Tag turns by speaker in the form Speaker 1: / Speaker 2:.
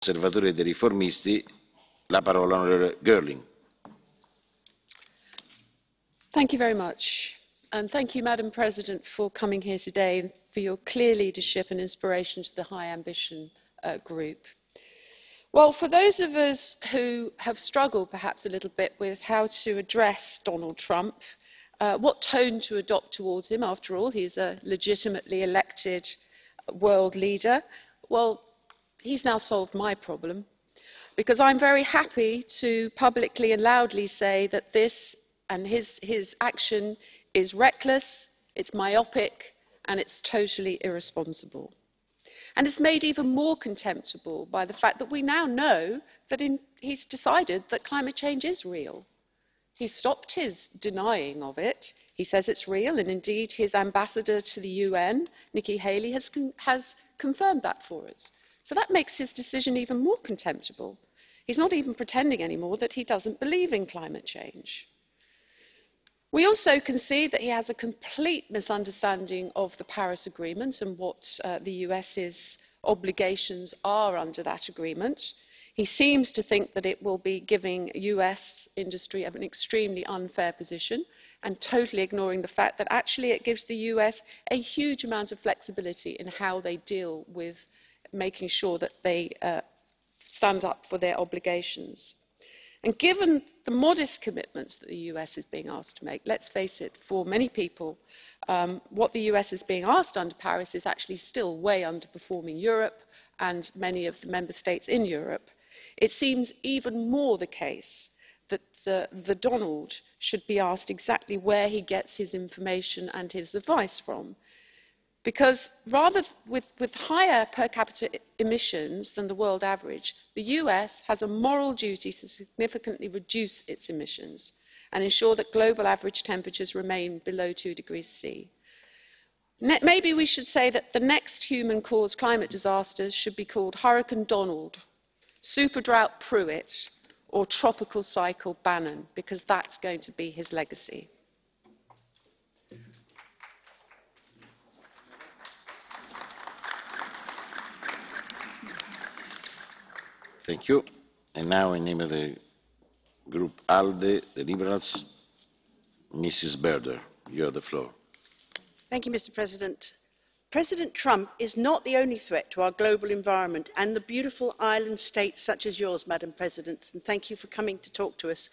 Speaker 1: conservatori e dei riformisti, la parola onorevole Girling.
Speaker 2: Thank you very much. And thank you, Madam President, for coming here today and for your clear leadership and inspiration to the High Ambition Group. Well, for those of us who have struggled perhaps a little bit with how to address Donald Trump, what tone to adopt towards him, after all, he's a legitimately elected world leader, well, he's now solved my problem, because I'm very happy to publicly and loudly say that this and his action is reckless, it's myopic, and it's totally irresponsible. And it's made even more contemptible by the fact that we now know that he's decided that climate change is real. He's stopped his denying of it. He says it's real, and indeed his ambassador to the UN, Nikki Haley, has confirmed that for us. So that makes his decision even more contemptible. He's not even pretending anymore that he doesn't believe in climate change. We also can see that he has a complete misunderstanding of the Paris Agreement and what the US's obligations are under that agreement. He seems to think that it will be giving US industry an extremely unfair position and totally ignoring the fact that actually it gives the US a huge amount of flexibility in how they deal with making sure that they stand up for their obligations. And given the modest commitments that the US is being asked to make, let's face it, for many people, what the US is being asked under Paris is actually still way underperforming Europe and many of the member states in Europe. It seems even more the case that the Donald should be asked exactly where he gets his information and his advice from. Because rather with higher per capita emissions than the world average, the US has a moral duty to significantly reduce its emissions and ensure that global average temperatures remain below 2 degrees C. Maybe we should say that the next human-caused climate disasters should be called Hurricane Donald, Super Drought Pruitt, or Tropical Cycle Bannon, because that's going to be his legacy.
Speaker 1: Thank you. And now, in name of the group ALDE, the Liberals, Mrs. Berder, you have the floor.
Speaker 3: Thank you, Mr. President. President Trump is not the only threat to our global environment and the beautiful island states such as yours, Madam President, and thank you for coming to talk to us.